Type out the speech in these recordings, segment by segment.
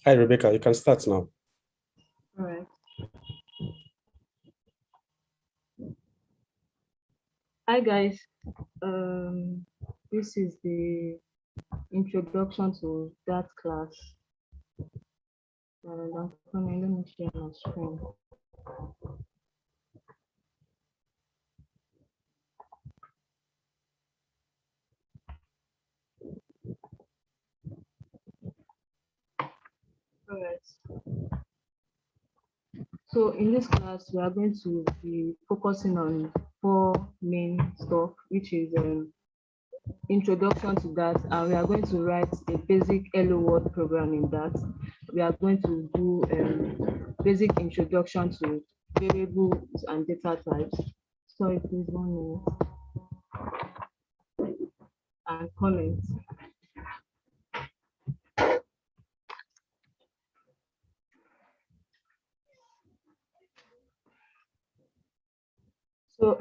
Hi, Rebecca, you can start now. All right. Hi guys. This is the introduction to that class. And I'm coming. Let me share my screen. All right. So in this class, we are going to be focusing on four main stuff, which is introduction to that, and we are going to write a basic hello world program in that. We are going to do basic introduction to variables and data types. Sorry, please, 1 minute. And comments. So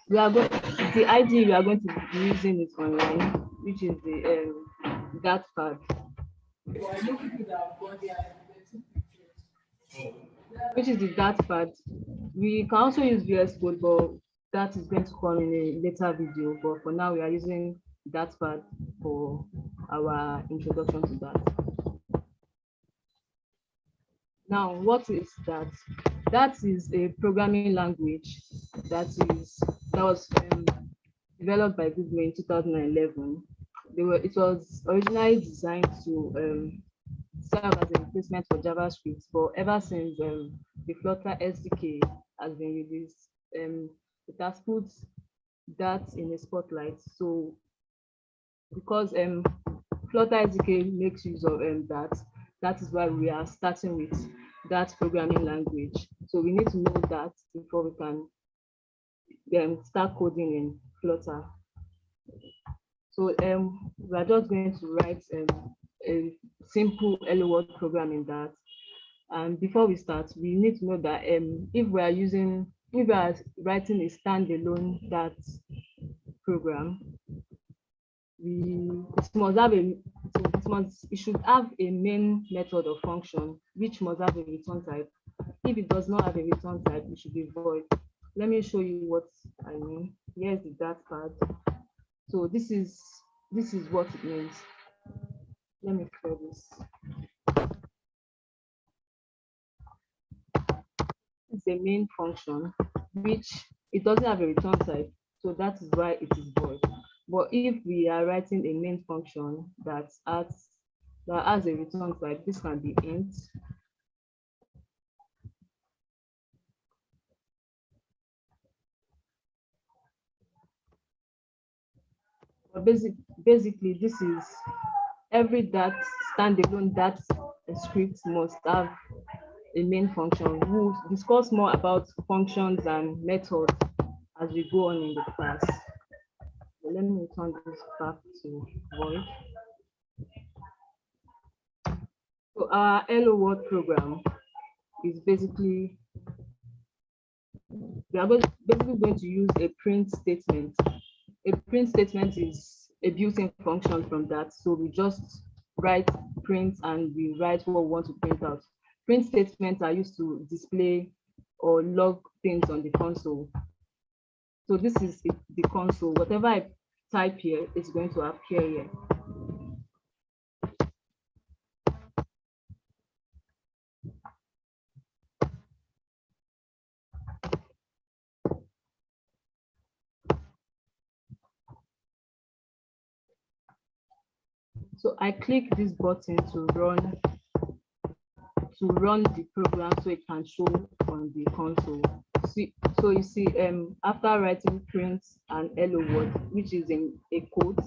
we are going, the ID we are going to be using is online, which is the that pad. Which is the that pad. We can also use VS Code, but that is going to come in a later video. But for now, we are using that pad for our introduction to that. Now, what is that? That is a programming language that was developed by Google in 2011. It was originally designed to serve as a replacement for JavaScript, but ever since the Flutter SDK has been released, it has put that in a spotlight. So because Flutter SDK makes use of that is why we are starting with that programming language. So we need to know that before we can start coding in Flutter. So we are just going to write a simple hello world program in that. And before we start, we need to know that if we are writing a standalone that program, it should have a main method or function which must have a return type. If it does not have a return type, it should be void. Let me show you what I mean. Here's the that part. So this is what it means. Let me clear this. It's a main function which it doesn't have a return type, so that is why it is void. But if we are writing a main function that has a return type, this can be int. But basically, this is every that standalone that script must have a main function. We'll discuss more about functions and methods as we go on in the class. So let me return this back to void. So our hello world program is basically, we are basically going to use a print statement. A print statement is a built-in function from that. So we just write print and we write what we want to print out. Print statements are used to display or log things on the console. So this is the console. Whatever I type here is going to appear here. So I click this button to run the program so it can show on the console. So you see, after writing print and hello world, which is in a quote,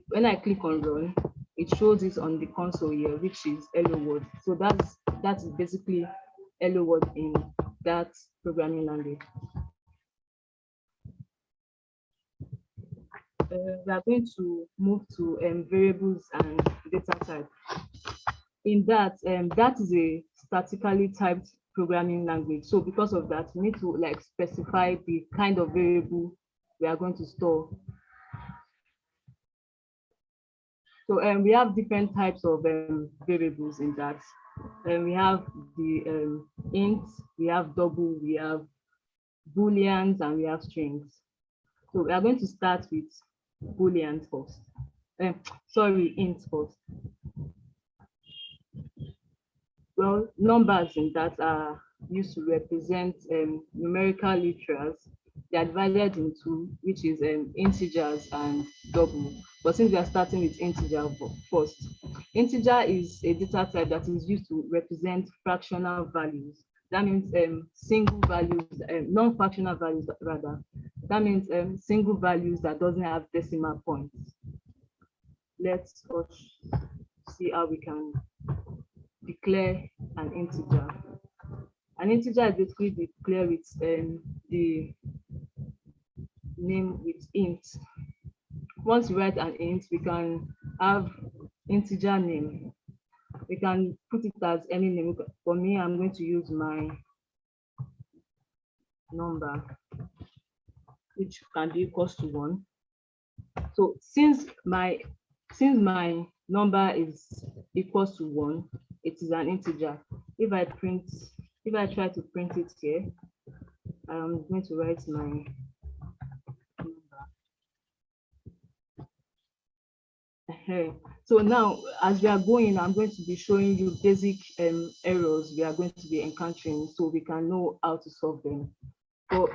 when I click on run, it shows it on the console here, which is hello world. So that is basically hello world in that programming language. We are going to move to variables and data type. In that, that is a statically typed programming language. So because of that, we need to like specify the kind of variable we are going to store. So we have different types of variables in that. We have the int, we have double, we have Booleans, and we have strings. So we are going to start with Booleans first. Sorry, int first. Well, numbers in that are used to represent numerical literals. They are divided into, which is integers and double. But since we are starting with integer first, integer is a data type that is used to represent fractional values. That means single values, non-fractional values rather. That means single values that doesn't have decimal points. Let's see how we can declare an integer. An integer is basically declared with the name with int. Once you write an int, we can have integer name. We can put it as any name. For me, I'm going to use my number, which can be equals to 1. So since my number is equals to 1, it is an integer. If I try to print it here, I'm going to write my number. So now, as we are going, I'm going to be showing you basic errors we are going to be encountering, so we can know how to solve them. So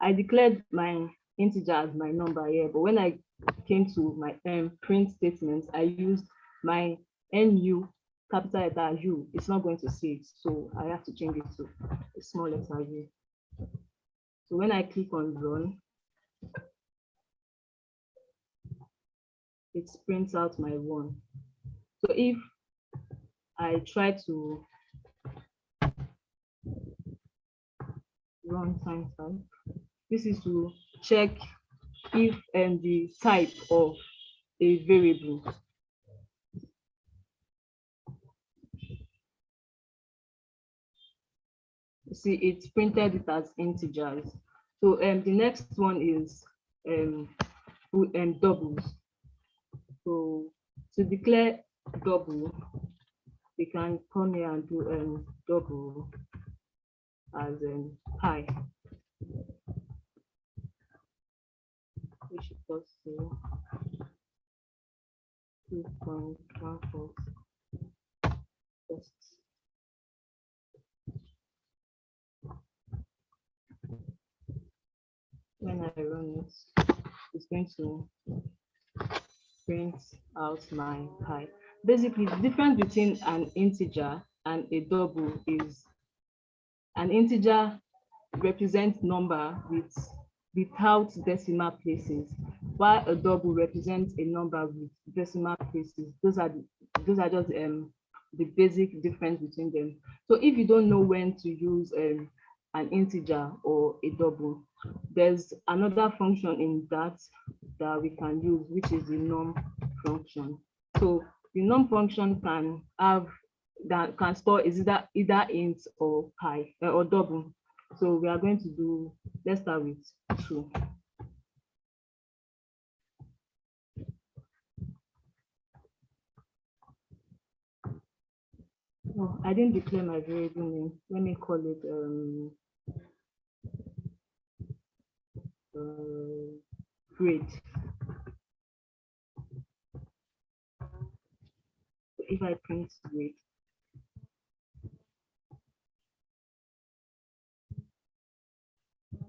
I declared my integer as my number here, but when I came to my print statement, I used my NU, capital letter U. It's not going to see it, so I have to change it to a small letter U. So when I click on run, it prints out my 1. So if I try to run time type, this is to check if the type of a variable. You see, it's printed it as integers. So the next one is doubles. So to declare double, we can come here and do double as pi, which equals to 2.14. When I run it, it's going to print out my pi. Basically, the difference between an integer and a double is an integer represents number without decimal places, while a double represents a number with decimal places. Those are just the basic difference between them. So if you don't know when to use an integer or a double, there's another function in that we can use, which is the num function. So the num function can store is either int or pi or double. So we are going to do, let's start with 2. Oh, I didn't declare my variable name. Let me call it grade. So if I print grade,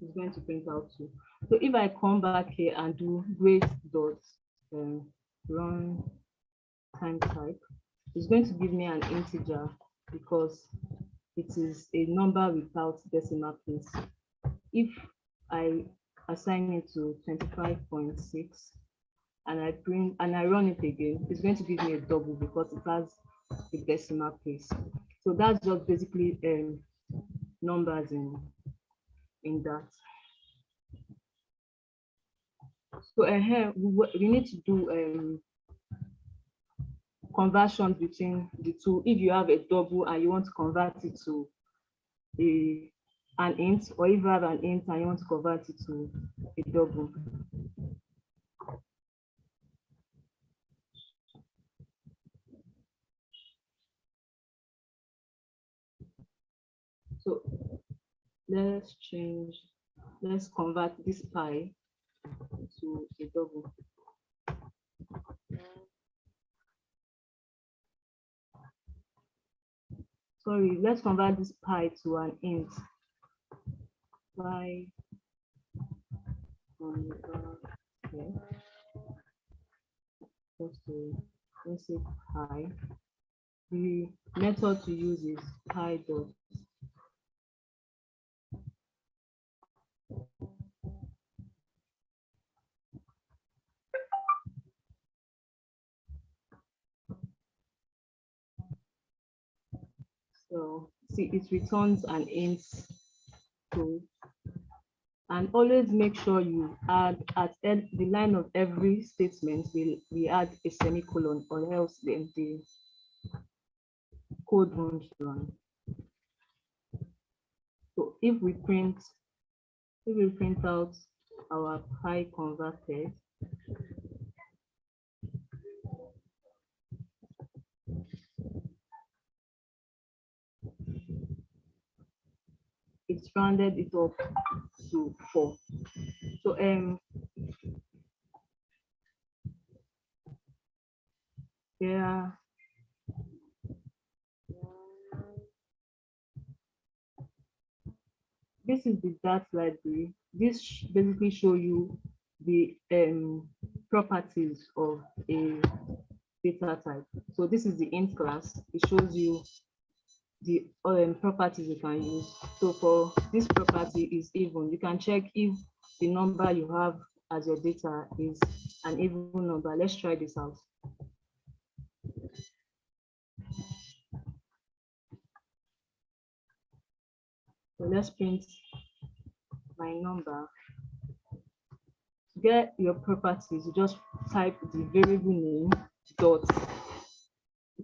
it's going to print out 2. So if I come back here and do grade dot run time type, it's going to give me an integer because it is a number without decimal place. If I assign it to 25.6 and I print and I run it again, it's going to give me a double because it has a decimal place. So that's just basically numbers in that. So here we need to do conversions between the two. If you have a double and you want to convert it to an int, or if you have an int and you want to convert it to a double. So let's convert this pi to a double. Sorry, let's convert this pi to an int. Pi okay. Let's say pi. The method to use is pi dot. So see, it returns an int code. And always make sure you add at the line of every statement, we add a semicolon, or else then the code won't run. So if we print out our pi converted, it's rounded it up to 4. So yeah, this is the Dart library. This basically show you the properties of a data type. So this is the int class. It shows you the properties you can use. So for this property is even, you can check if the number you have as your data is an even number. Let's try this out. So let's print my number. To get your properties, you just type the variable name dot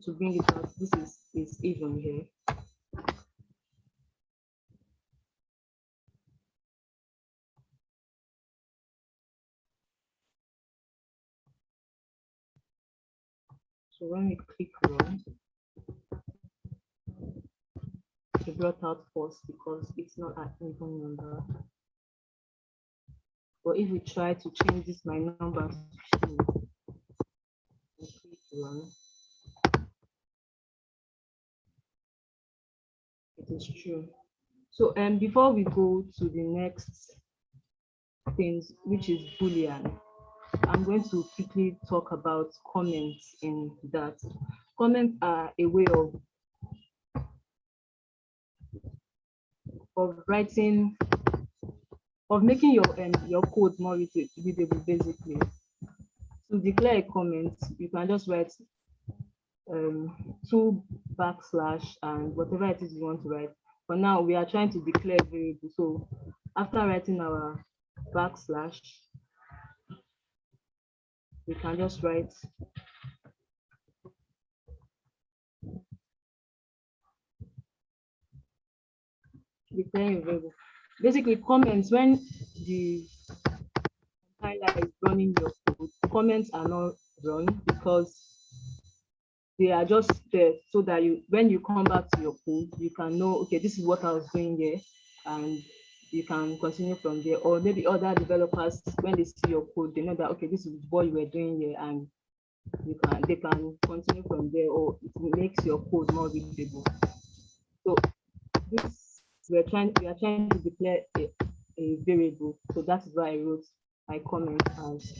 to bring it out. This is even here. So when we click run, it brought out false because it's not an even number. But if we try to change this my number to 2 and click run, it is true. So before we go to the next things, which is Boolean, I'm going to quickly talk about comments in that. Comments are a way of writing, of making your code more readable, basically. To declare a comment, you can just write 2 backslash and whatever it is you want to write. For now, we are trying to declare a variable. So after writing our backslash, we can just write declaring a variable. Basically, comments, when the compiler is running your code, comments are not run because they are just there so that when you come back to your code, you can know, okay, this is what I was doing here, and you can continue from there. Or maybe other developers, when they see your code, they know that, okay, this is what you were doing here, and they can continue from there, or it makes your code more readable. So this we are trying to declare a variable. So that is why I wrote my comment as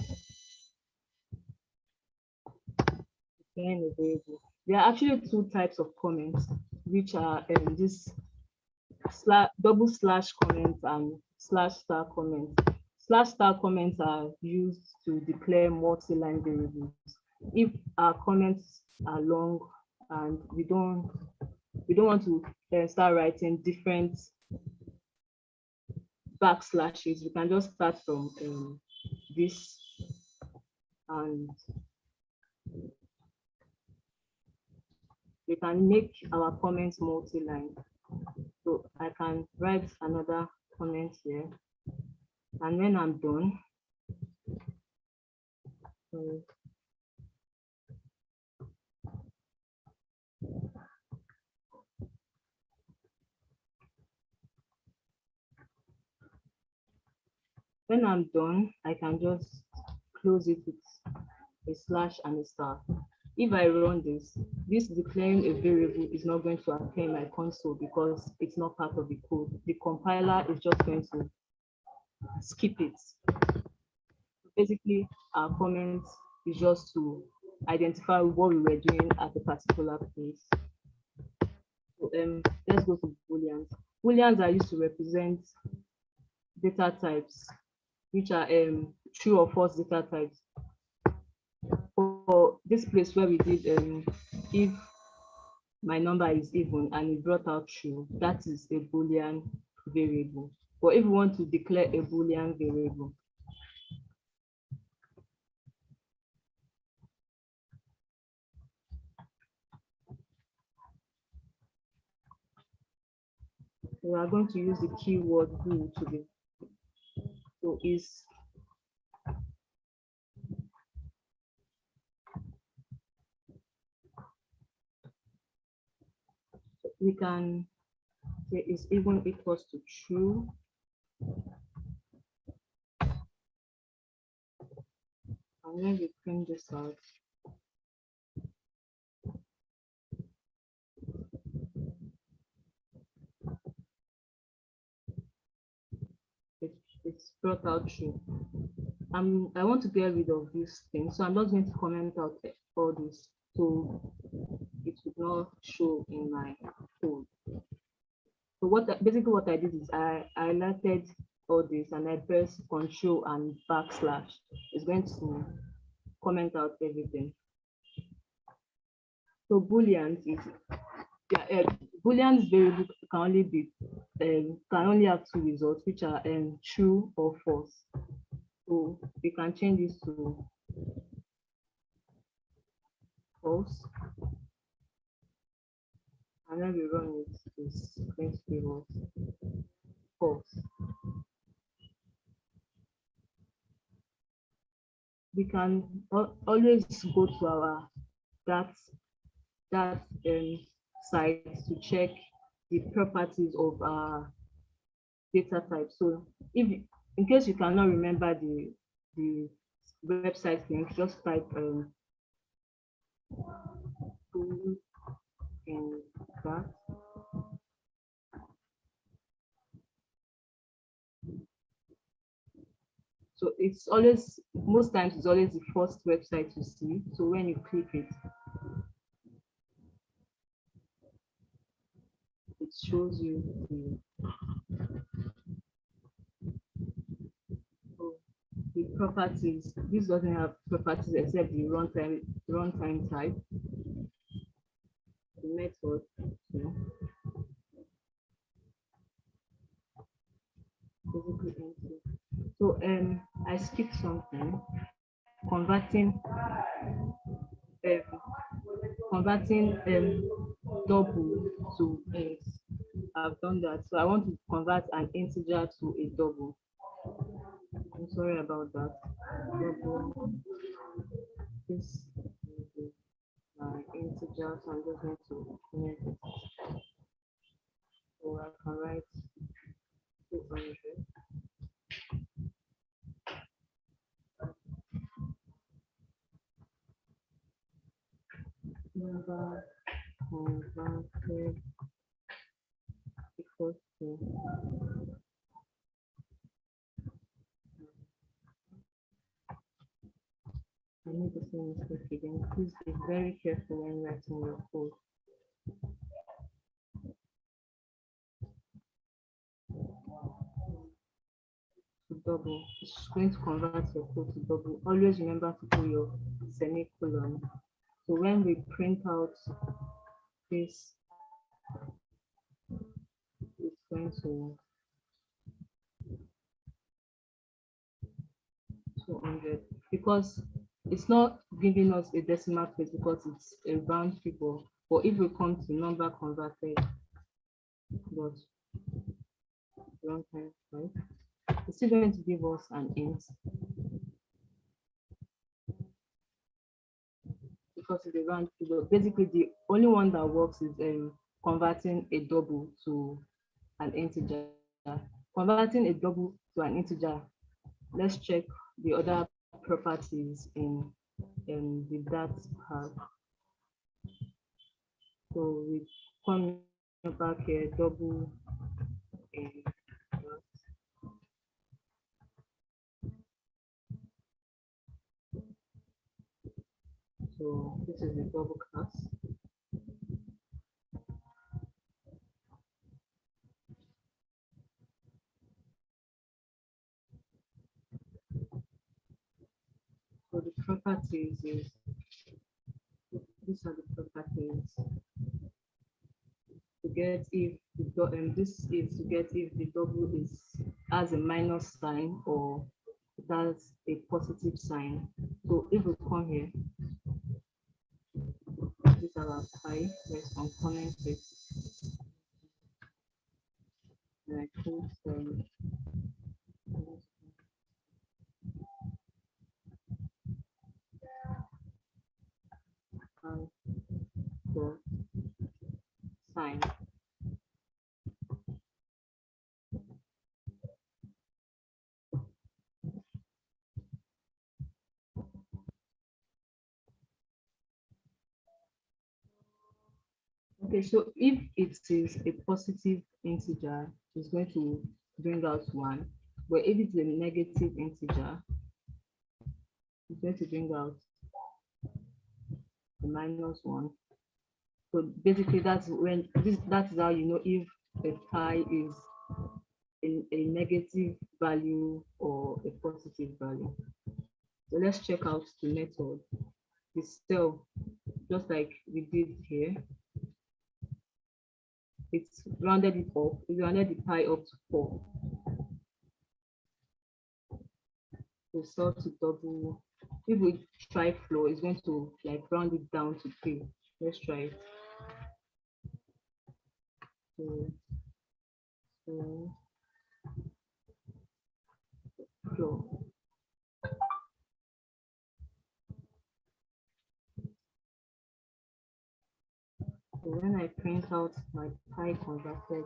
declaring a variable. There are actually 2 types of comments, which are this double slash comments and slash star comments. Slash star comments are used to declare multi-line variables. If our comments are long and we don't want to start writing different backslashes, we can just start from this, and we can make our comments multi-line. So I can write another comment here, and when I'm done, when I'm done, I can just close it with a slash and a star. If I run this declaring a variable is not going to appear in my console because it's not part of the code. The compiler is just going to skip it. Basically, our comment is just to identify what we were doing at a particular place. So, let's go to Booleans. Booleans are used to represent data types, which are true or false data types. For this place where we did if my number is even and it brought out true, that is a Boolean variable. But if we want to declare a Boolean variable, we are going to use the keyword bool to be. So is we can say is even equals to true. And when we print this out, it's brought out true. I want to get rid of this thing, so I'm not going to comment out all this, so it would not show in my code. So basically what I did is I highlighted all this and I press Control and backslash. It's going to comment out everything. So Booleans is Booleans variable can only have two results, which are true or false. So we can change this to false, and then we run it. It's going to be what? False. We can always go to our that site to check the properties of our data type. So if in case you cannot remember the website link, just type in that. So it's always, most times it's always the first website you see. So when you click it, it shows you the properties. This doesn't have properties except the runtime type, the method. Basically empty. So I skipped something. Converting double to int. I've done that. So I want to convert an integer to a double. I'm sorry about that. Double. This is my integer, so I'm just going to comment it. So I can write 200. Number converted equals to I made the same mistake again. Please be very careful when writing your code. To double, it's going to convert your code to double. Always remember to put your semicolon. So when we print out this, it's going to 200 because it's not giving us a decimal place because it's a round figure. But if we come to number converted, but runtime, right? It's still going to give us an int because it's a round figure. Basically, the only one that works is converting a double to an integer. Converting a double to an integer let's check the other properties in the that part. So we come back here, double a dot. So this is the double class. So the properties is, these are the properties to get if the this is to get if the double is has a minus sign or it has a positive sign. So if we come here, these are our pi, let's uncomment it. And I put the sign. Okay, so if it is a positive integer, it's going to bring out 1. But if it's a negative integer, it's going to bring out a -1. So basically, that's when that is how you know if a pi is a negative value or a positive value. So let's check out the method. The cell, just like we did here, it's rounded it up. We rounded the pi up to 4. So cell to double. If we try flow, it's going to like round it down to 3. Let's try it. So flow. So when I print out my pi converted,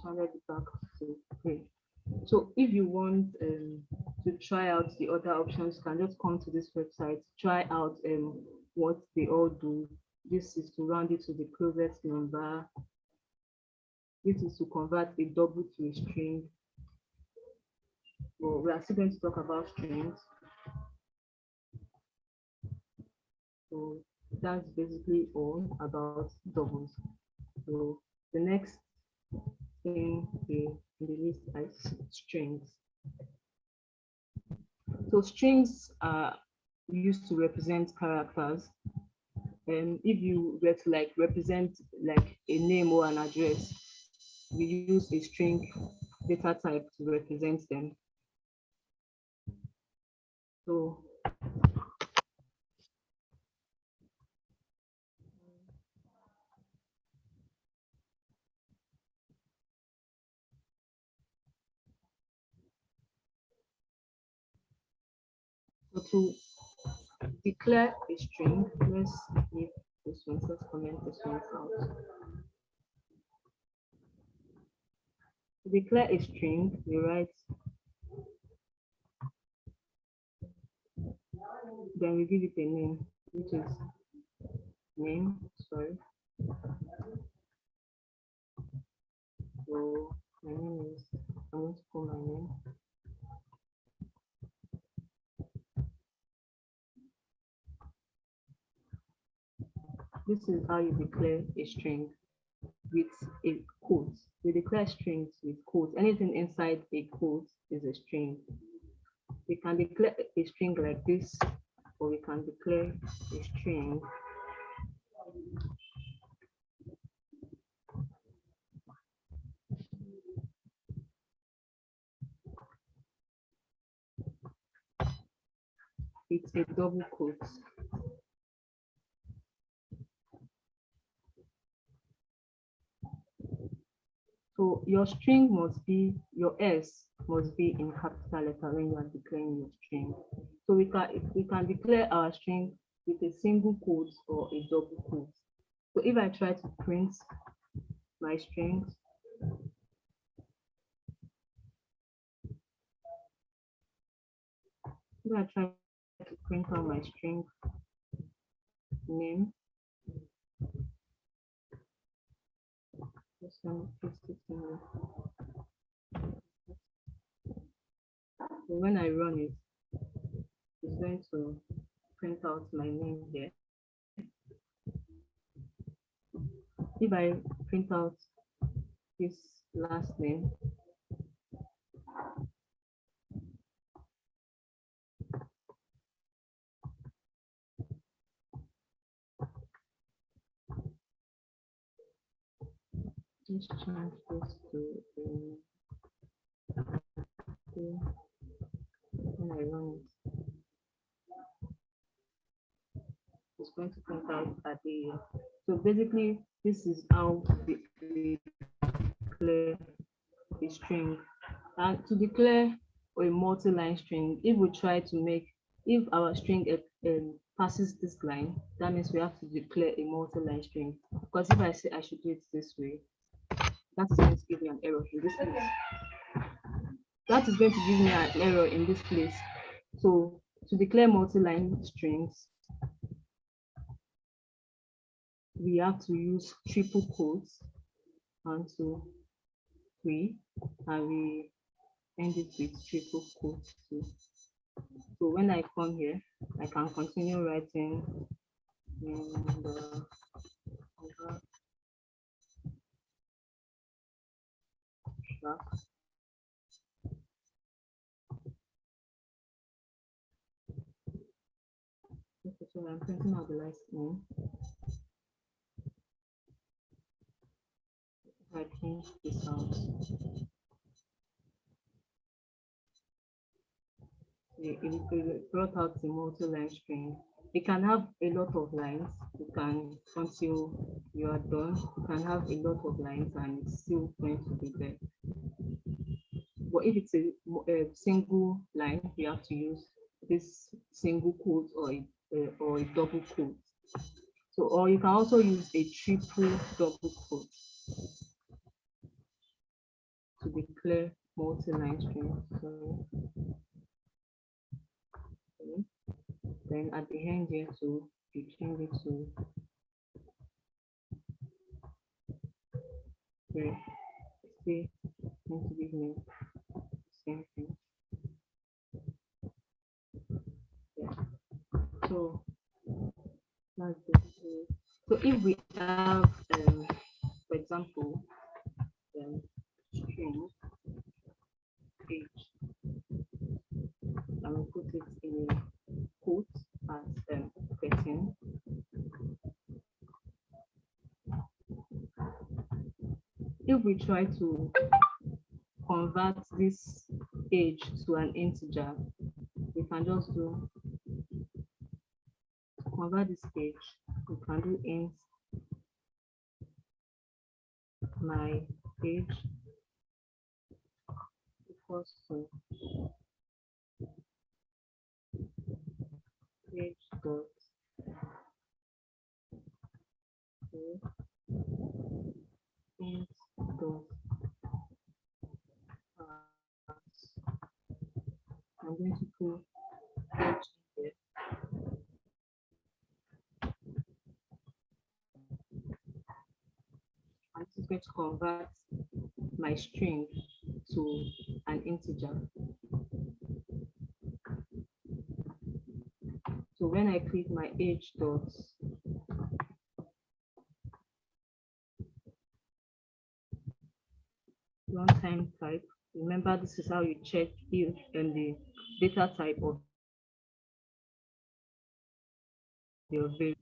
rounded it back to 3. So if you want to try out the other options, you can just come to this website, try out what they all do. This is to round it to the closest number. This is to convert a double to a string. Well, we are still going to talk about strings. So that's basically all about doubles. So the next thing in the list is strings. So strings are used to represent characters. And if you were to like represent like a name or an address, we use a string data type to represent them. So to declare a string, let's leave this one, let's comment this one out. To declare a string, we write, then we give it a name, which is name, sorry. So my name is, I'm going to call my name. This is how you declare a string with a quote. We declare strings with quotes. Anything inside a quote is a string. We can declare a string like this, or we can declare a string with a double quote. So So your string must be, your S must be in capital letter when you are declaring your string. So we can declare our string with a single quote or a double quote. So if I try to print my strings, if I try to print out my string name, just gonna paste it in here. So when I run it, it's going to print out my name here. If I print out this last name, let's change this to when I run it, it's going to print out at the. So basically, this is how we declare a string. And to declare a multi-line string, if we try to make, if our string passes this line, that means we have to declare a multi-line string. Because if I say I should do it this way, that is going to give me an error in this place. That is going to give me an error in this place. So to declare multi-line strings, we have to use triple quotes, 1, 2, 3, and we end it with triple quotes too. So when I come here, I can continue writing in the track. Okay, so I'm printing out the last name. If I change this out, it brought out the multi-line string. It can have a lot of lines. You can, until you are done, you can have a lot of lines and it's still going to be there. But if it's a single line, you have to use this single quote or a double quote. So, or you can also use a triple double quote to declare multi-line string. So, okay. Then at the end here, so you change it to where say going to give me the same thing. Yeah. So that's basically. So if we have, for example, string page, I will put it in a quote as 13. If we try to convert this age to an integer, we can just do, to convert this page, we can do int my page equals to page dot int dot I'm going to put page here. I'm just going to convert my string to an integer. So when I click my age dot runtime type, remember this is how you check if the data type of your variable.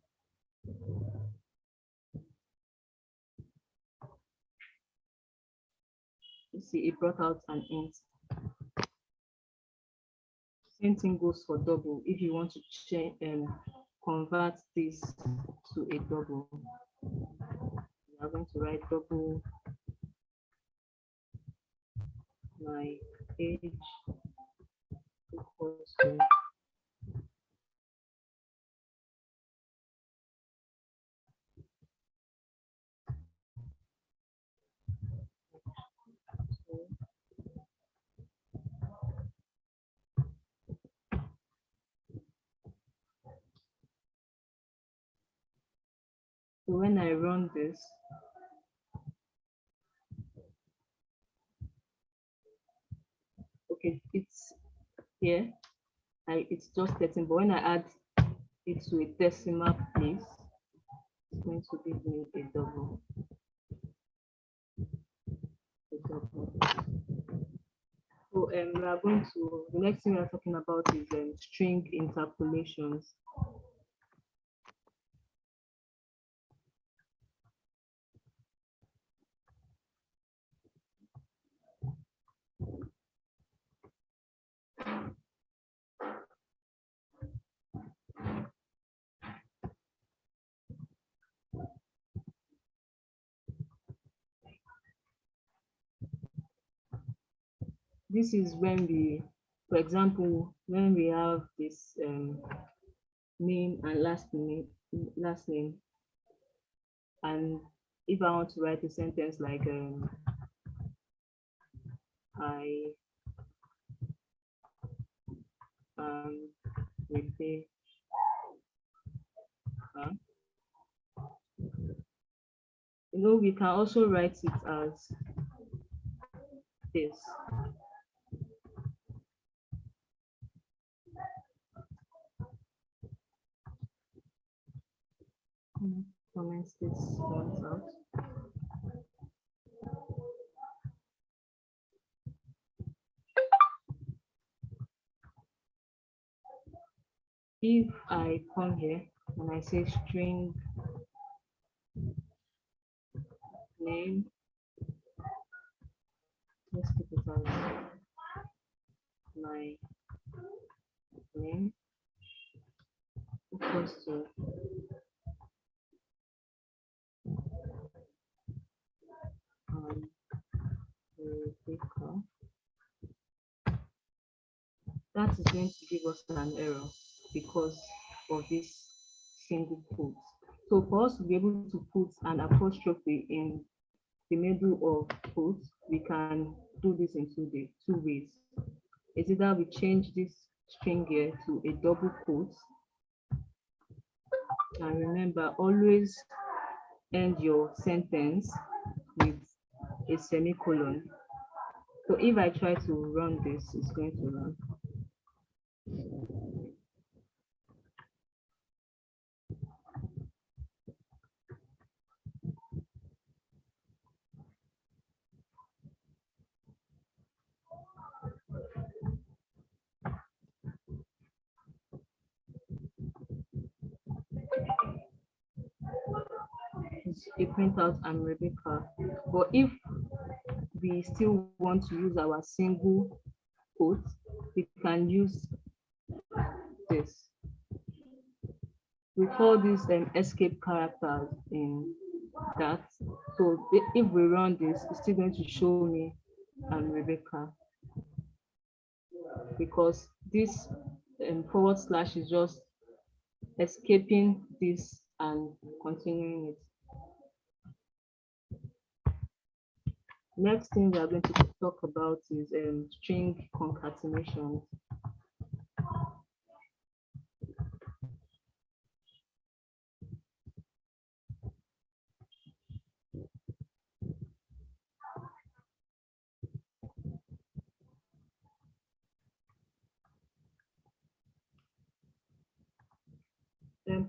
You see, it brought out an int. Same thing goes for double. If you want to change and convert this to a double, you are going to write double my age equals to so when I run this, okay, it's here, it's just 13, but when I add it to a decimal place, it's going to give me a double. So we are going to, the next thing we are talking about is string interpolations. This is when we, for example, when we have this name and last name, and if I want to write a sentence like I Rebecca, we can also write it as this. Comment this one out. If I come here and I say string name, let's keep it as my name equals to Rebecca, that is going to give us an error because of this single quote. So for us to be able to put an apostrophe in the middle of quotes, we can do this in two ways. It's either we change this string here to a double quote, and remember, always end your sentence with a semicolon. So if I try to run this, it's going to run. A printout and Rebecca. But if we still want to use our single quote, we can use this. We call this escape characters in that. So if we run this, it's still going to show me Rebecca, because this / is just escaping this and continuing it. Next thing we are going to talk about is string concatenations.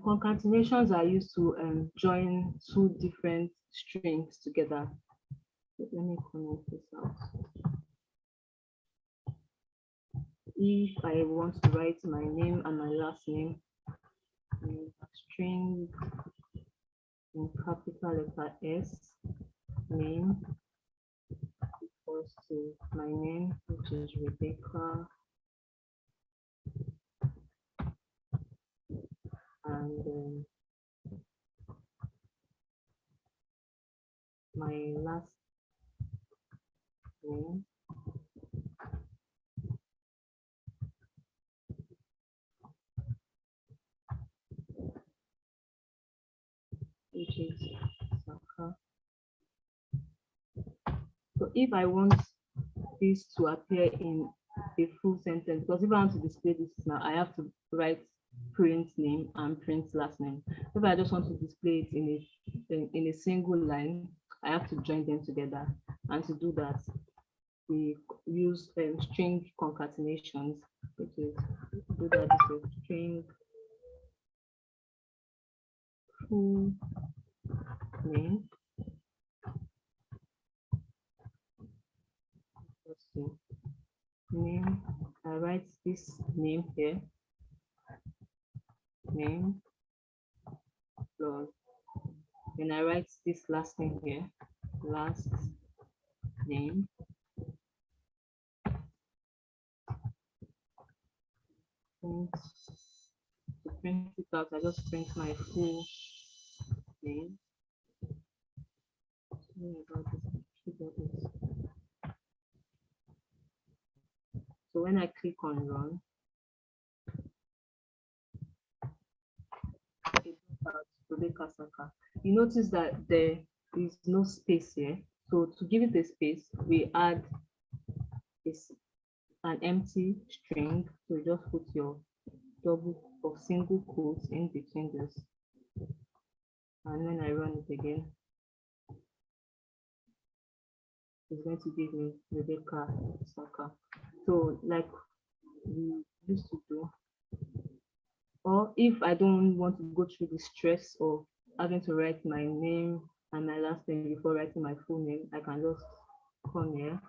Concatenations are used to join two different strings together. Let me comment this out. If I want to write my name and my last name, string in capital letter S, name equals to my name, which is Rebecca, and my last name if I want this to appear in a full sentence, because if I want to display this now, I have to write print name and print last name. If I just want to display it in a single line, I have to join them together. And to do that, we use string concatenations, which is do that with string full name. Let's see. Name. I write this name here. Name plus. Then I write this last name here. Last name. To print it out, I just print my full name. So when I click on run, you notice that there is no space here. So to give it a space, we add an empty string. So you just put your double or single quotes in between this. And when I run it again, it's going to give me Rebecca Saka. So like we used to do, or if I don't want to go through the stress of having to write my name and my last name before writing my full name, I can just come here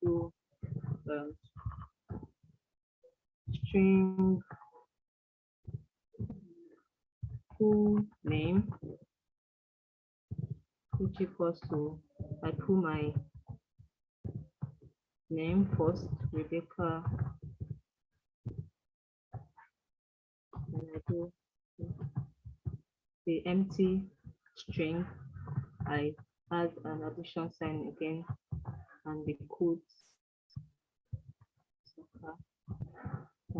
to string full name, which equals to, I put my name first, Rebecca, and I do the empty string, I add an addition sign again, and the quotes.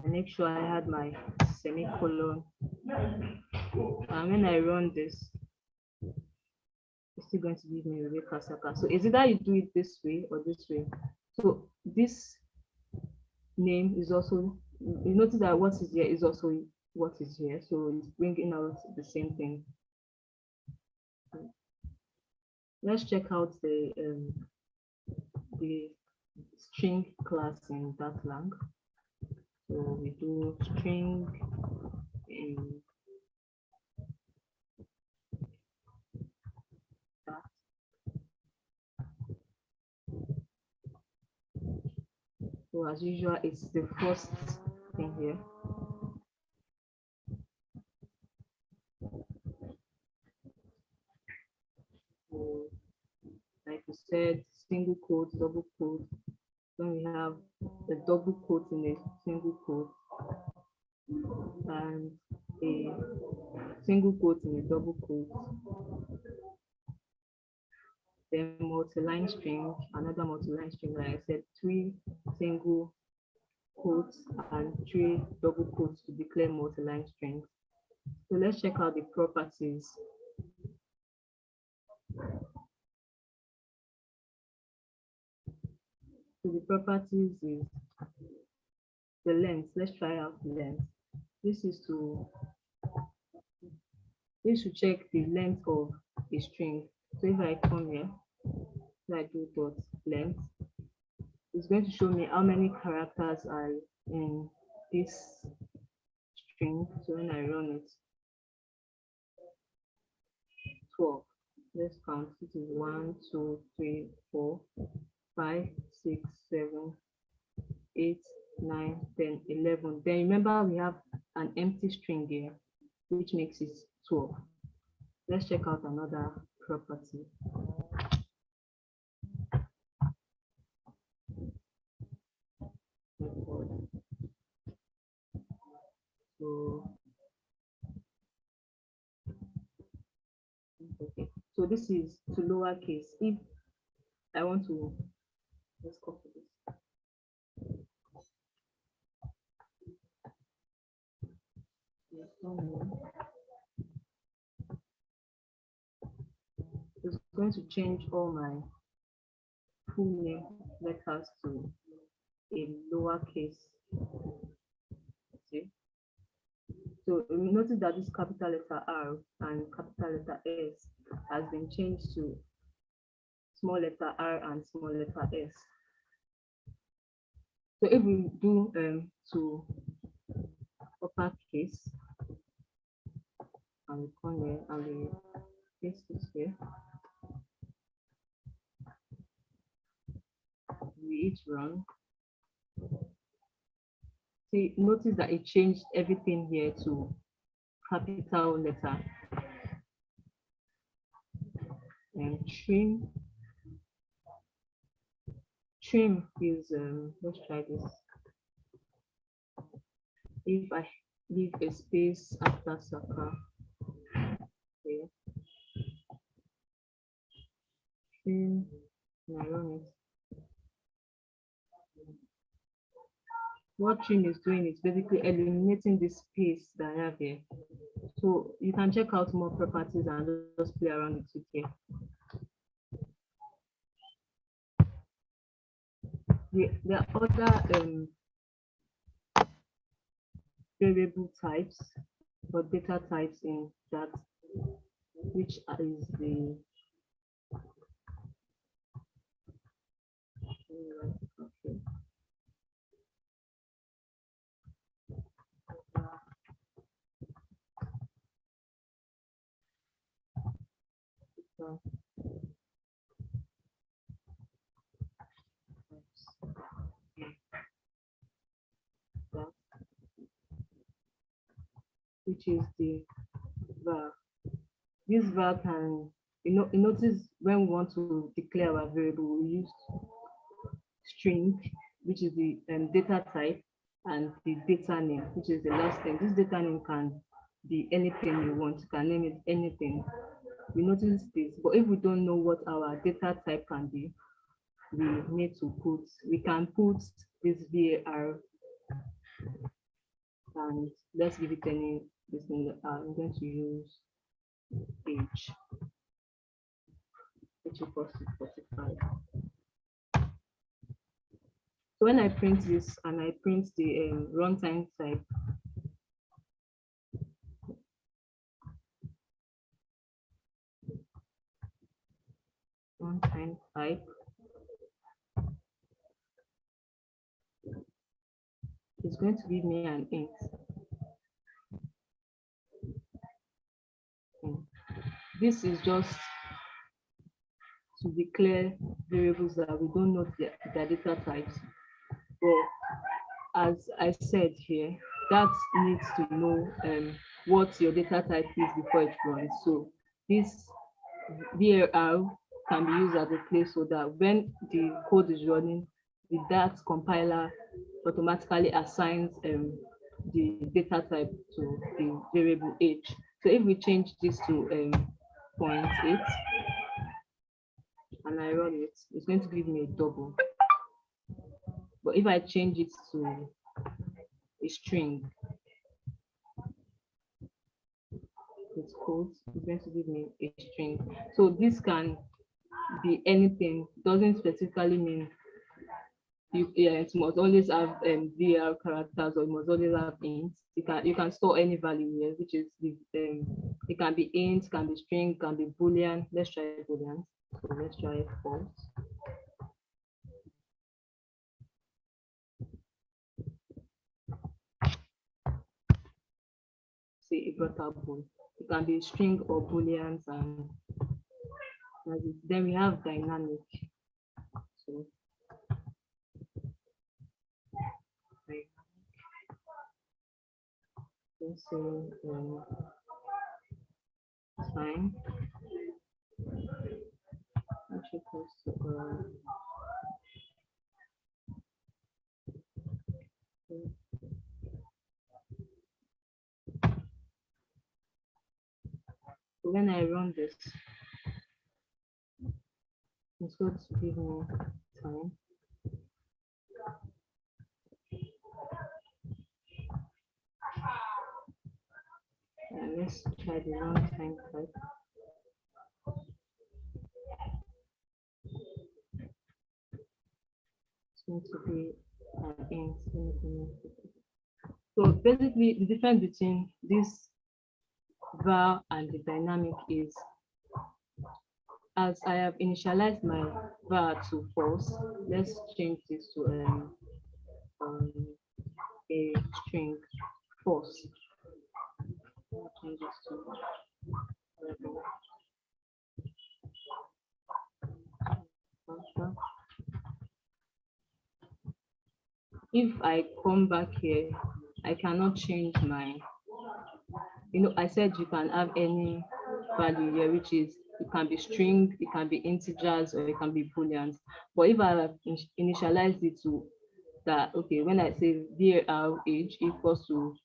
I make sure I had my semicolon, and when I run this, it's still going to give me Rebecca Saka. So is it that you do it this way or this way? So this name is also, you notice that what is here is also what is here. So it's bringing out the same thing. Let's check out the string class in that lang. So we do string in that. So as usual, it's the first thing here. So, like we said, single quote, double quote. Then we have a double quote in a single quote and a single quote in a double quote. Then multi-line string, another multi-line string, like I said, 3 single quotes and 3 double quotes to declare multi-line strings. So let's check out the properties. So the properties is the length. Let's try out the length. This is to check the length of a string. So if I come here, I do dot length, it's going to show me how many characters are in this string. So when I run it, 12. Let's count. It is 1, 2, 3, 4, 5, 6, 7, 8, 9, 10, 11. Then remember we have an empty string here, which makes it 12. Let's check out another property. So this is to lowercase. If I want to, let's copy this. It's going to change all my full name letters to a lowercase. Okay. So notice that this capital letter R and capital letter S has been changed to small letter R and small letter S. So if we do to uppercase and we come here and we paste it here, we hit run. See, notice that it changed everything here to capital letter. And trim is let's try this. If I leave a space after circle, okay, trim, and I run it. What trim is doing is basically eliminating this space that I have here. So you can check out more properties and just play around with it here. There are other variable types or data types in that, which is the okay. Which is the var. This var can, you notice when we want to declare our variable, we use string, which is the data type, and the data name, which is the last thing. This data name can be anything you want. You can name it anything. We notice this, but if we don't know what our data type can be, we need to we can put this var, and let's give it any, this thing. I'm going to use age, which equals to 45. So when I print this and I print the runtime type, it's going to give me an int. This is just to declare variables that we don't know their data types. But as I said here, that needs to know what your data type is before it runs. So this var can be used as a placeholder. When the code is running, the DAT compiler automatically assigns the data type to the variable age. So if we change this to 0.8 and I run it, it's going to give me a double. But if I change it to a string, it's code, it's going to give me a string. So this can be anything, doesn't specifically mean it must always have var characters or it must always have int. You can store any value here, which is the it can be int, can be string, can be boolean. Let's try boolean. So let's try false. See, it brought up bool. It can be string or booleans, and then we have dynamic. So let's say time which equals to so when I run this, it's going to give me time. And let's try the runtime type. going to be an int. So basically, the difference between this var and the dynamic is, as I have initialized my var to false, let's change this to a string false. I'll change this to if I come back here, I cannot change my, I said you can have any value here, which is, it can be string, it can be integers, or it can be booleans. But if I have initialized it to that, okay, when I say var age equals to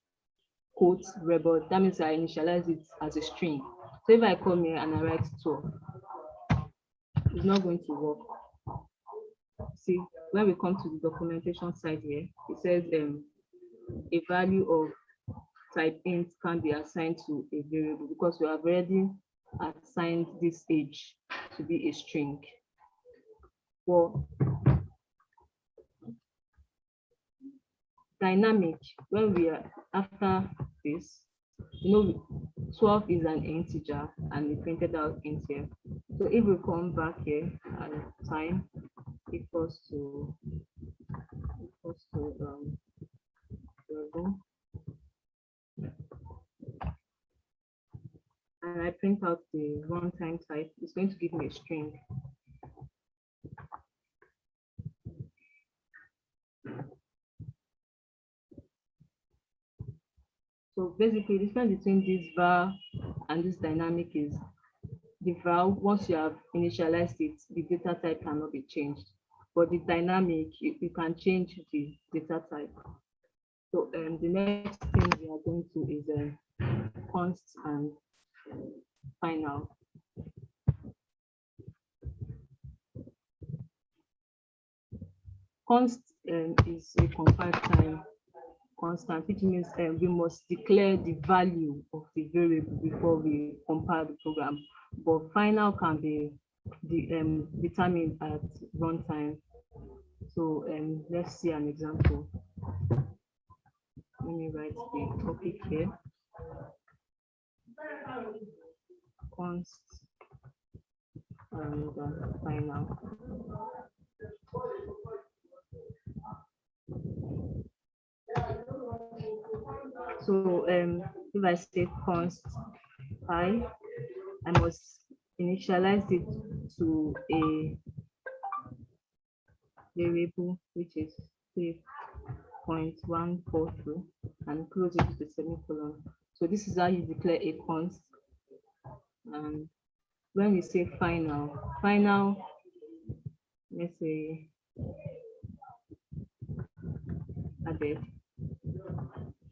quote rebel, that means I initialize it as a string. So if I come here and I write 12, it's not going to work. See, when we come to the documentation side here, it says a value of type int can be assigned to a variable because we have already assigned this age to be a string. For dynamic, when we are after this, 12 is an integer and we printed out int here. So if we come back here and time equals to and I print out the runtime type, it's going to give me a string. So basically, the difference between this var and this dynamic is the var, once you have initialized it, the data type cannot be changed. But the dynamic, you can change the data type. So the next thing we are going to is const and final. Const is a compile time constant, which means we must declare the value of the variable before we compile the program. But final can be determined at runtime. So let's see an example. Let me write the topic here. Const and final. So if I say const I must initialize it to a variable which is 3.142 and close it to the semicolon. So this is how you declare a const. And when we say final, let's say added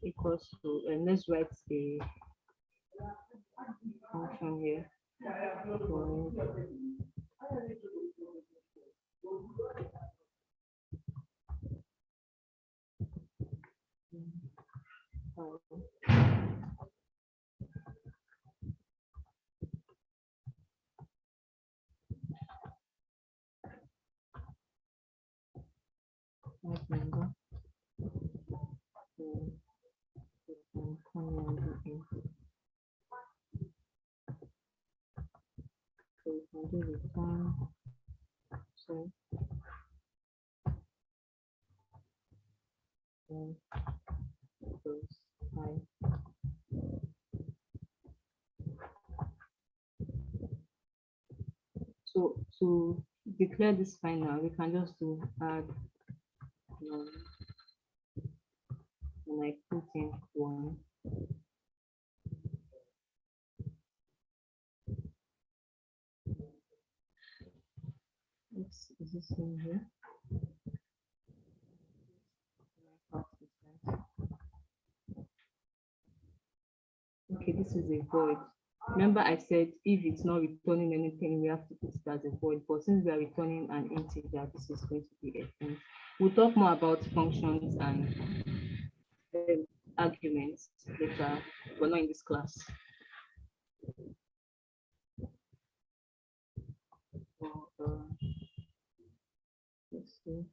equals to, and let's write a function here for So to declare this final, we can just do add and I put in 1. Is this in here? Okay, this is a void. Remember I said if it's not returning anything, we have to put it as a void, but since we are returning an integer, this is going to be a thing. We'll talk more about functions and arguments later, but not in this class. Let's see.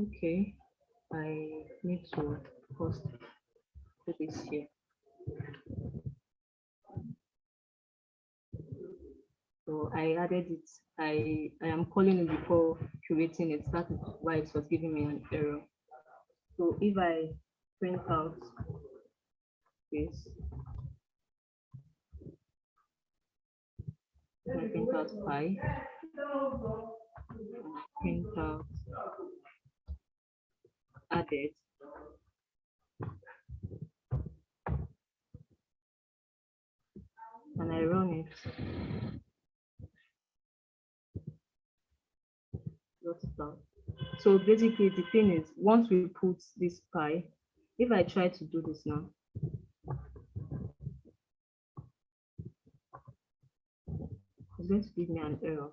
Okay, I need to first put this here. So I added it. I am calling it before creating it. That is why it was giving me an error. So if I print out this, I print out pi, print out added, and I run it. So basically the thing is, once we put this pi, if I try to do this now, it's going to give me an error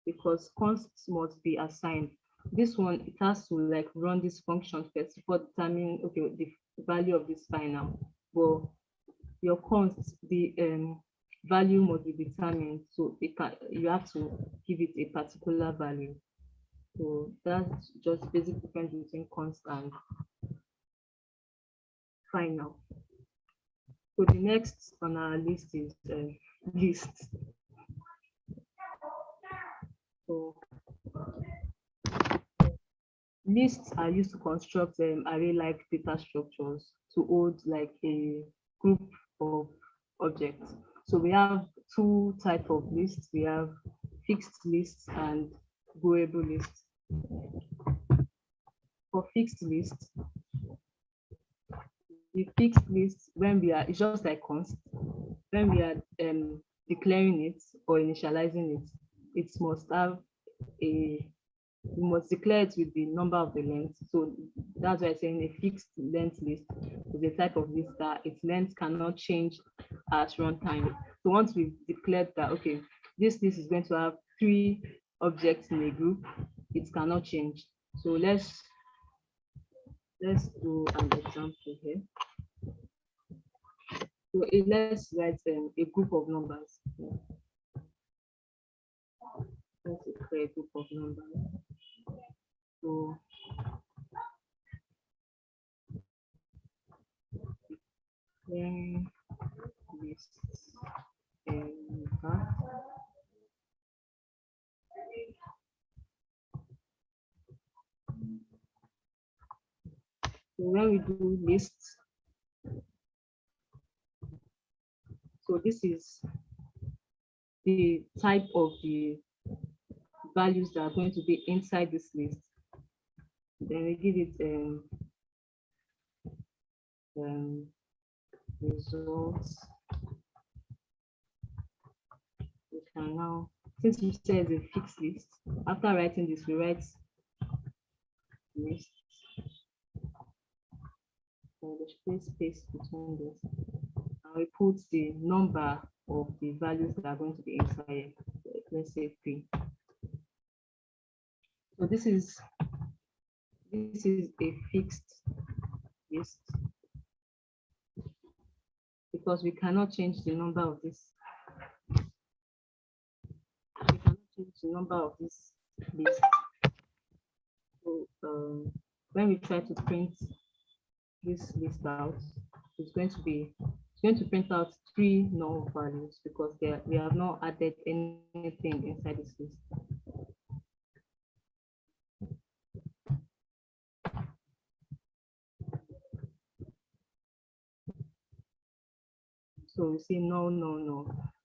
because consts must be assigned. This one, it has to like run this function first before determining, okay, the value of this pi now. But your const, the value must be determined. So you have to give it a particular value. So that's just basic difference between const and final. So the next on our list is list. So lists are used to construct array-like data structures to hold like a group of objects. So we have two types of lists. We have fixed lists and growable lists. For fixed lists, the fixed list, when we are, it's just like const. When we are declaring it or initializing it, it must have a, we must declare it with the number of the length. So that's why I'm saying a fixed length list is a type of list that its length cannot change at runtime. So once we've declared that, okay, this list is going to have 3 objects in a group, it cannot change. So let's do an example here. So let's write a group of numbers. Let's create a group of numbers. So then lists and that. So when we do lists, so this is the type of the values that are going to be inside this list. Then we give it results. We can now, since we said a fixed list, after writing this, we write list. So the space between this, and we put the number of the values that are going to be inside. Let's say 3. So this is a fixed list because we cannot change the number of this. We cannot change the number of this list. So when we try to print this list out, it's going to print out 3 null values because we have not added anything inside this list. So we see no.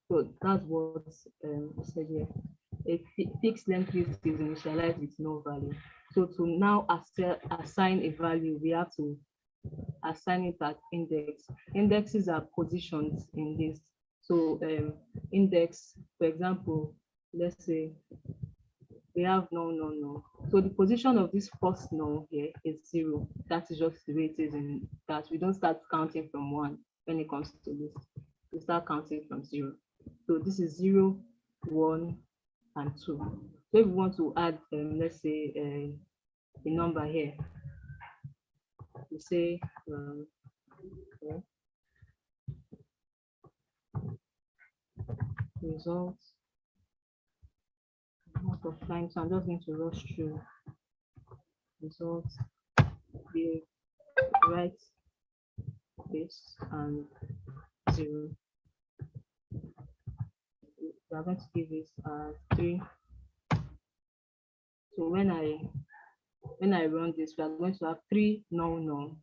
So that's what said here. A fixed length list is initialized with no value. So to now assign a value, we have to assign it at index. Indexes are positions in lists. So index, for example, let's say we have no. So the position of this first no here is 0. That is just the way it is in that. We don't start counting from 1 when it comes to list. We start counting from 0. So this is 0, 1, and 2. So if we want to add, let's say a number here, we say okay, results. A lot of time, so I'm just going to rush through result, the right this and 0. We are going to give this 3. So when I run this, we are going to have 3 null.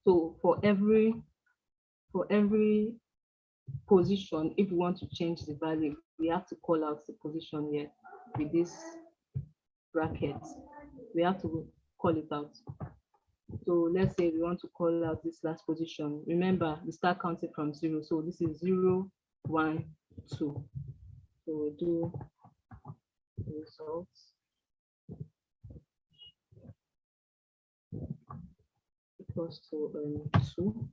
So for every position, if we want to change the value, we have to call out the position here with this bracket. We have to call it out. So let's say we want to call out this last position. Remember, we start counting from 0. So this is 0, 1, 2. So we do results equals to 2.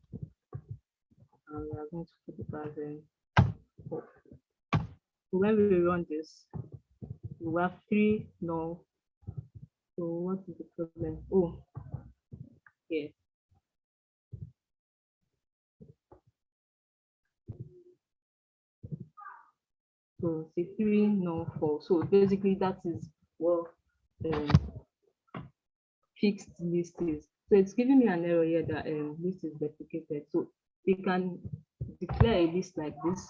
And we are going to put it as 4. So when we run this, we have 3 null. So what is the problem? Oh, yeah. So say 3 null 4. So basically that is what fixed list is. So it's giving me an error here that list is duplicated. So we can declare a list like this.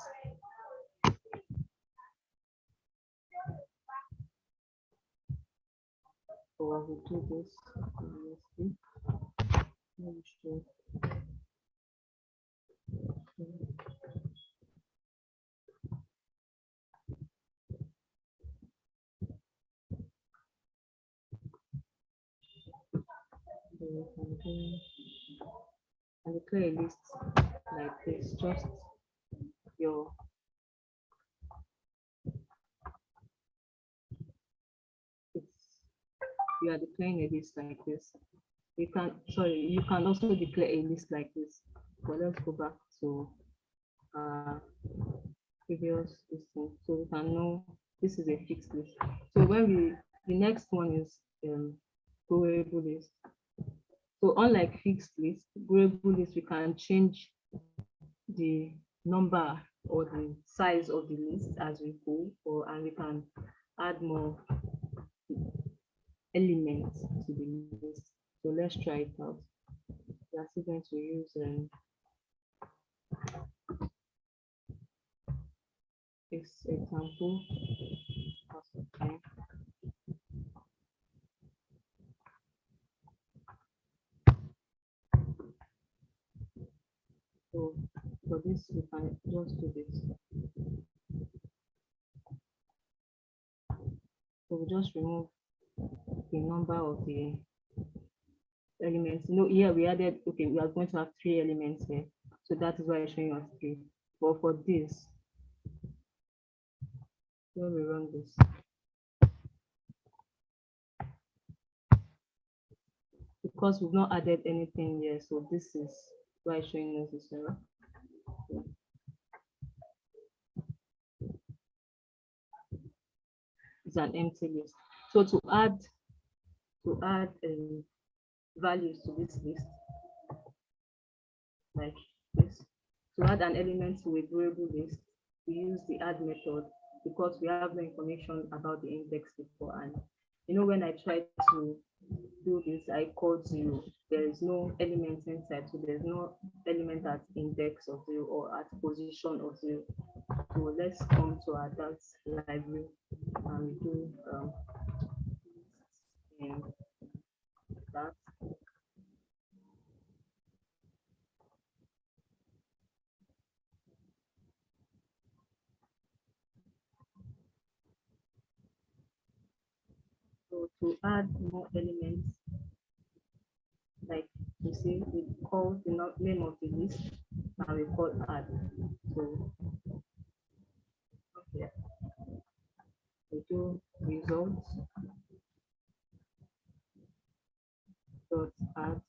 Or we do this. And declare a list like this, just your you are declaring a list like this. You can also declare a list like this. But let's go back to previous listing so we can know this is a fixed list. So when the next one is variable list. So unlike fixed list, variable list, we can change the number or the size of the list as we go, and we can add more elements to the list. So let's try it out. We are still going to use this example. So for this, we can just do this. So we just remove the number of the elements. No, here we added, okay, we are going to have 3 elements here. So that is why I'm showing us 3. But for this, when we run this, because we've not added anything here, so this is why I'm showing us this error. It's an empty list. So to add values to this list, like this, to add an element to a variable list, we use the add method because we have no information about the index before. And you know, when I tried to do this, I called 0. There is no element inside, so there's no element at index of 0 or at position of 0. So let's come to our DAX library and do that. So to add more elements, like you see, we call the name of the list and we call add. So okay, we do results dot add.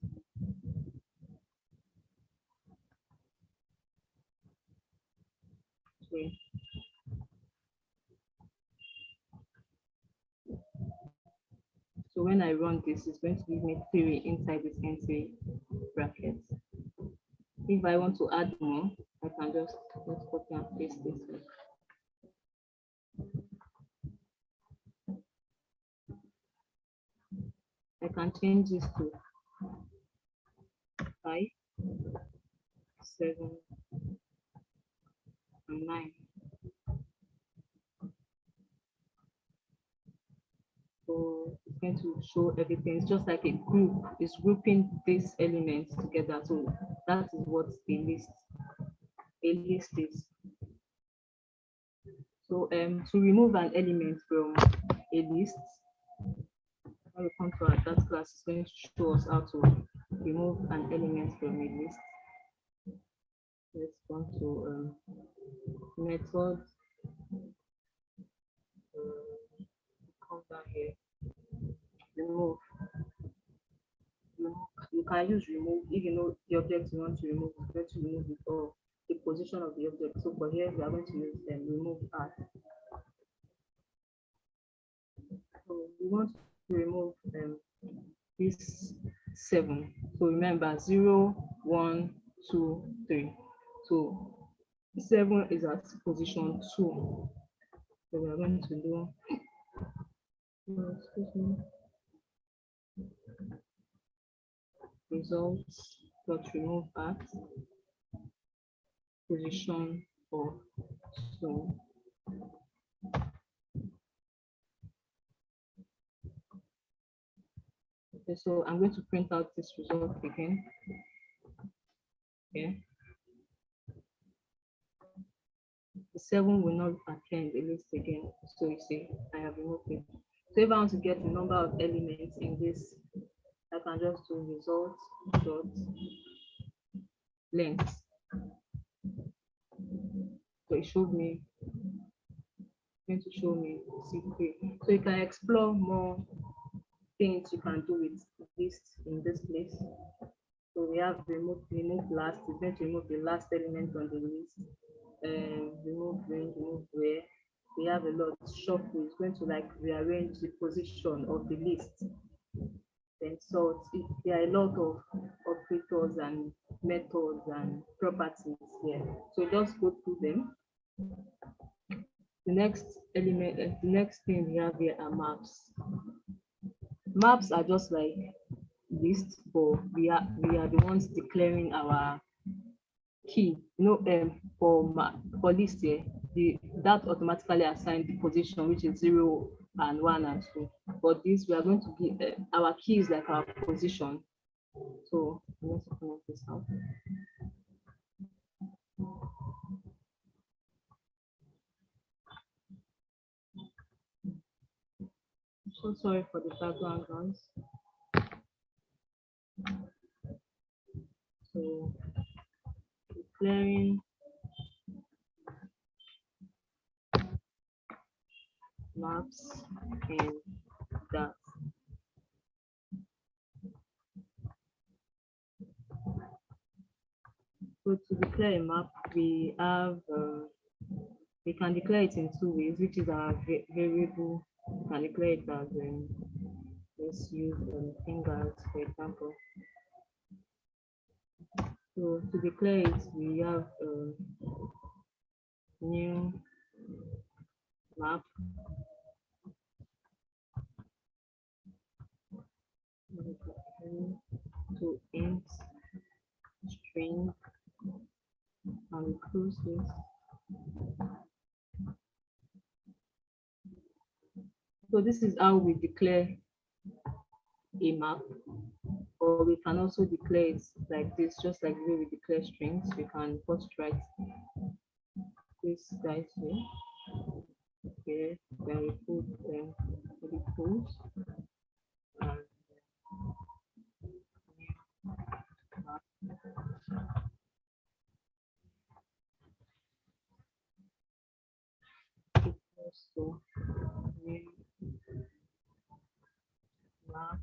Okay. So when I run this, it's going to give me 3 inside this empty bracket. If I want to add more, I can just copy and paste this. I can change this to 5, 7, and 9. So it's going to show everything. It's just like a group. It's grouping these elements together. So that is what a list is. So to remove an element from a list, when we come to our that class, it's going to show us how to remove an element from a list. Let's come to method. Come down here. Remove. You can use remove if you know the object you want to remove. You're going to remove it or the position of the object. So for here, we are going to use remove at. So we want to remove this 7. So remember 0, 1, 2, 3. So 7 is at position 2. So we are going to do results dot remove at position of 2. Okay, so I'm going to print out this result again. Okay. The 7 will not append the list again. So you see, I have removed it. So if I want to get the number of elements in this, I can just do result dot length. So it showed me, going to show me 3. So you can explore more things you can do with list in this place. So we have remove last. It's going to remove the last element on the list. Remove range, remove where. We have a lot. Shuffle is going to like rearrange the position of the list. And so there are a lot of operators and methods and properties here. So just go through them. The next element, the next thing we have here are maps. Maps are just like lists, but we are the ones declaring our key. You know, for list here, that automatically assigns the position, which is 0 and 1 and 2. But this we are going to give our key is like our position. So let's connect this out. So sorry for the background noise. So declaring maps and that. So to declare a map, we have we can declare it in 2 ways, which is our variable. We can declare it as let's use fingers, for example. So to declare it, we have new map. To int string and we close this. So this is how we declare a map, or we can also declare it like this, just like the way we declare strings. We can first write this guys here, then we put the pools and map. So new map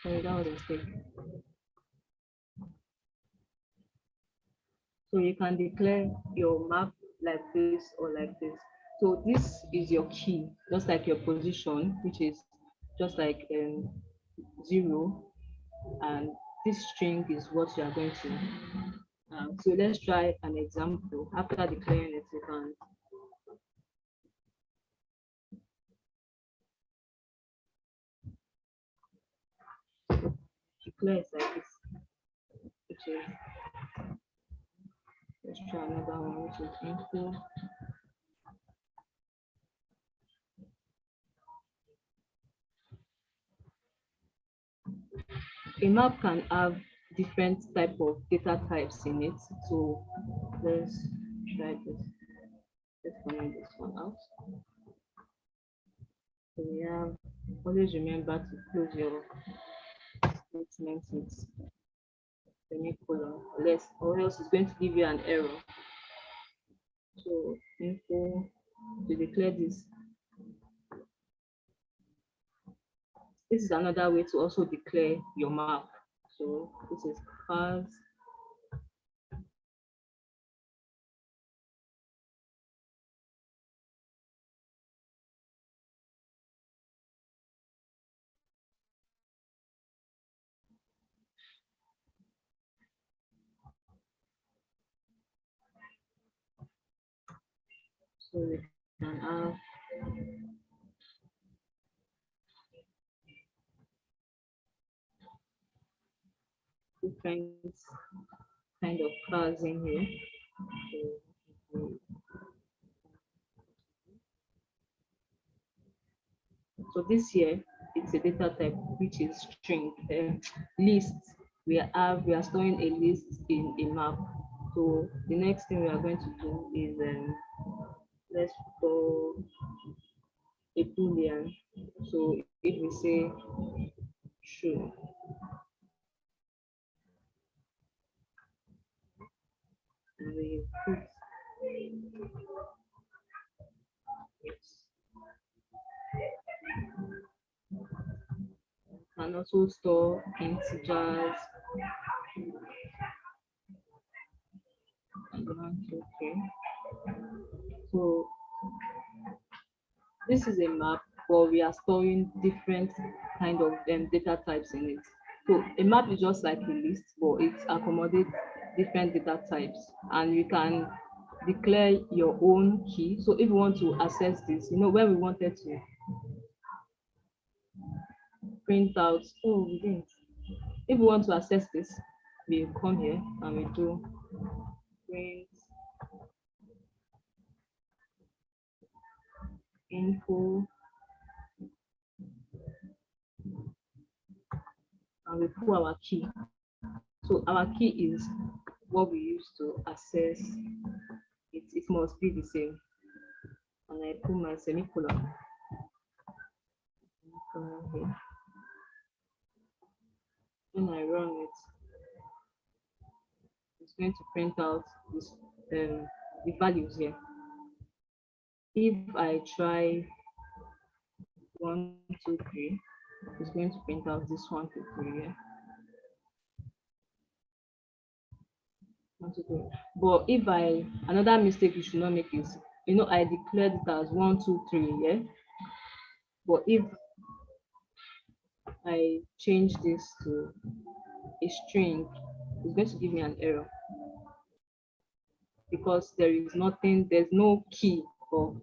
Sorry, that was a mistake. So you can declare your map like this or like this. So this is your key, just like your position, which is just like 0, and this string is what you are going to. So let's try an example. After declaring it, you can declare it like this, which is, let's try another one, which is info. A map can have different type of data types in it. So let's try this. Let's comment this one out. So we have, always remember to close your statements with semicolon, or else it's going to give you an error. So info, to declare this. This is another way to also declare your map. So this is cars. So we can have different kind of cars in here. So this here, it's a data type which is string. List. We are storing a list in a map. So the next thing we are going to do is let's call a boolean. So if we say true, and we put yes, can also store integers. Okay. So this is a map, but we are storing different kind of data types in it. So a map is just like a list, but it accommodates different data types, and you can declare your own key. So if you want to access this, when we wanted to print out, oh, we didn't. If we want to access this, we come here and we do print info, and we put our key. So our key is what we use to access it. It must be the same. And I put my semicolon here. When I run it, it's going to print out this, the values here. If I try 1, 2, 3, it's going to print out this 1, 2, 3 here. 1, 2, 3. But if another mistake you should not make is, I declared it as 1, 2, 3, yeah. But if I change this to a string, it's going to give me an error because there's no key for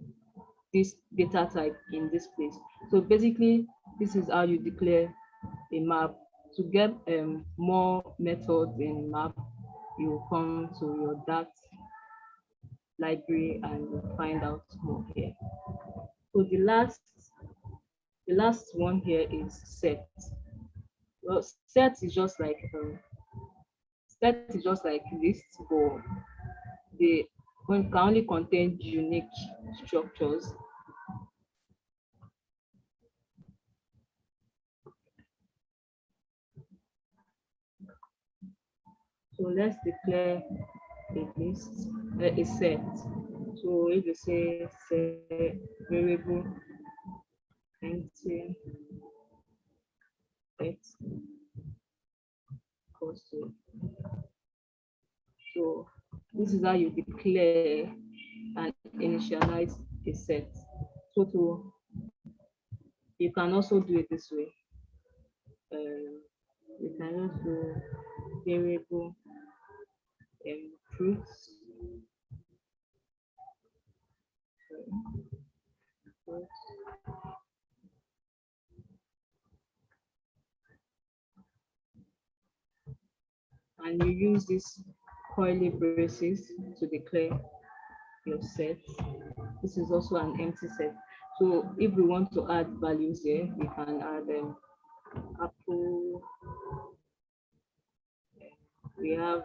this data type in this place. So basically, this is how you declare a map. To get more methods in map, you come to your DAT library and you find out more here. So the last one here is set. Well, set is just like list, but they can only contain unique structures. So let's declare a list, a set. So if you say set variable empty set equals to. So this is how you declare and initialize a set. So you can also do it this way. You can just do variable fruits. And you use these curly braces to declare your set. This is also an empty set. So if we want to add values here, we can add apple. We have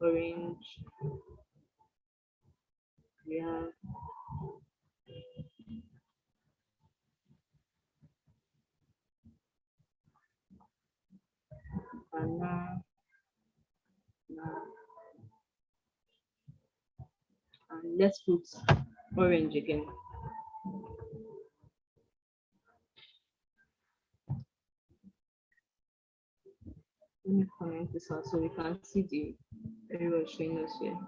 orange. We have banana. And let's put orange again. Let me comment this out so we can see the error showing us here.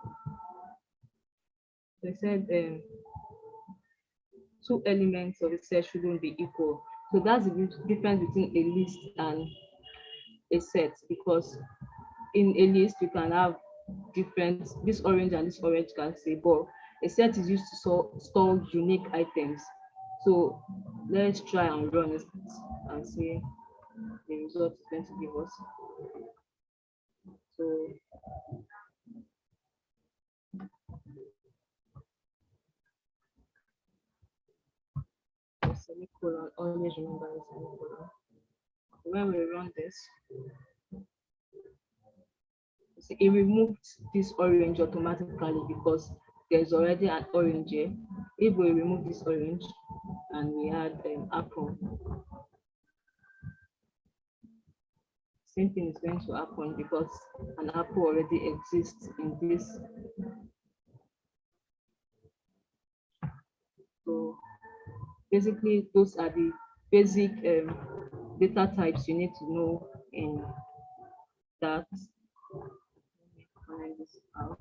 They said two elements of a set shouldn't be equal. So that's the difference between a list and a set, because in a list you can have different, this orange and this orange can say, but a set is used to store unique items. So let's try and run it and see the result it's going to give us. So semicolon, always remember the semicolon. When we run this, it removed this orange automatically because there's already an orange here. If we remove this orange and we add apple, same thing is going to happen because an apple already exists in this. So basically, those are the basic data types you need to know in that. Let me find this out.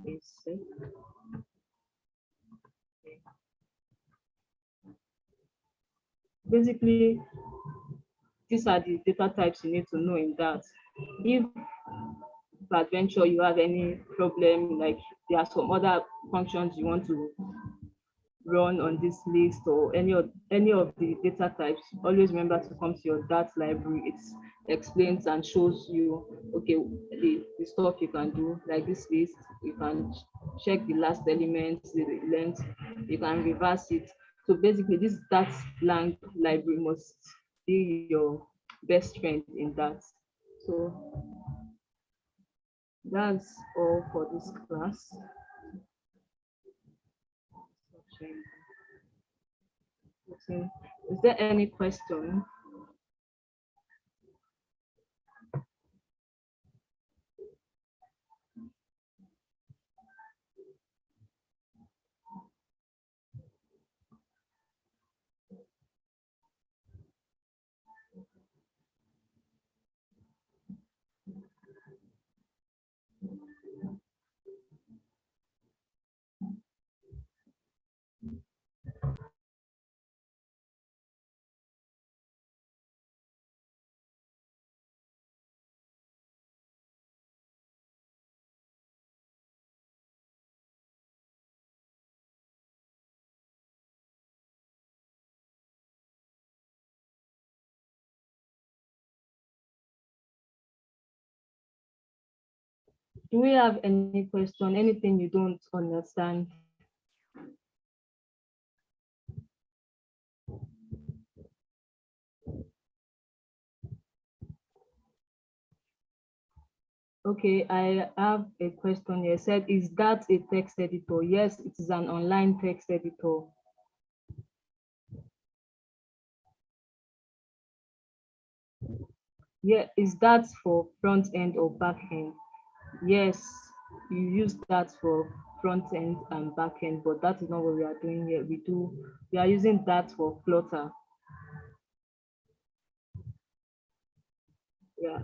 Basic. Okay. Basically, these are the data types you need to know in that. If peradventure you have any problem, like there are some other functions you want to run on this list or any of the data types, always remember to come to your DAT library. It explains and shows you, okay, the stuff you can do, like this list, you can check the last elements, the length, you can reverse it. So basically this DAT lang library must be your best friend in that. So that's all for this class. Is there any question? Do we have any question, anything you don't understand? Okay, I have a question here. Said, is that a text editor? Yes, it is an online text editor. Yeah, is that for front end or back end? Yes, you use that for front end and back end, but that is not what we are doing here. We are using that for Flutter. Yeah.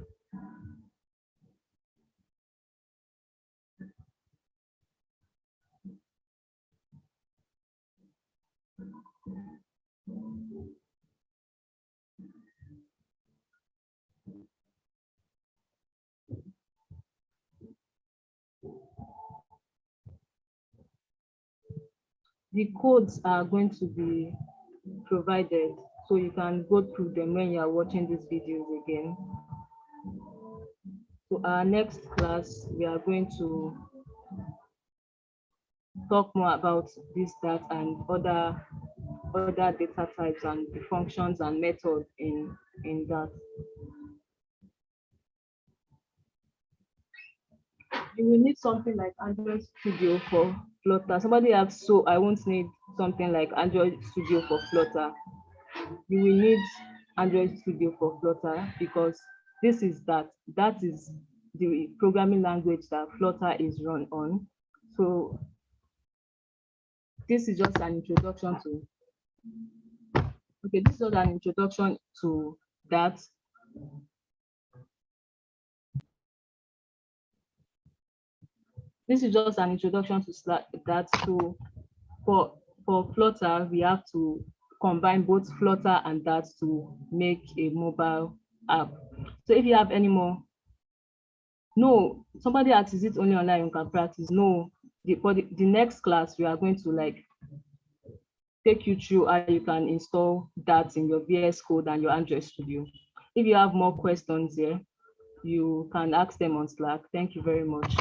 The codes are going to be provided, so you can go through them when you are watching these videos again. So our next class, we are going to talk more about this, that, and other data types and the functions and methods in that. You will need something like Android Studio for Flutter. Somebody asks, so I won't need something like Android Studio for Flutter. You will need Android Studio for Flutter because this is that is the programming language that Flutter is run on. So this is just an introduction to, okay, this is just an introduction to that. This is just an introduction to that. So for Flutter, we have to combine both Flutter and that to make a mobile app. So if you have any more, no, somebody asks, is it only online you can practice? No, for the next class, we are going to like take you through how you can install that in your VS Code and your Android Studio. If you have more questions here, you can ask them on Slack. Thank you very much.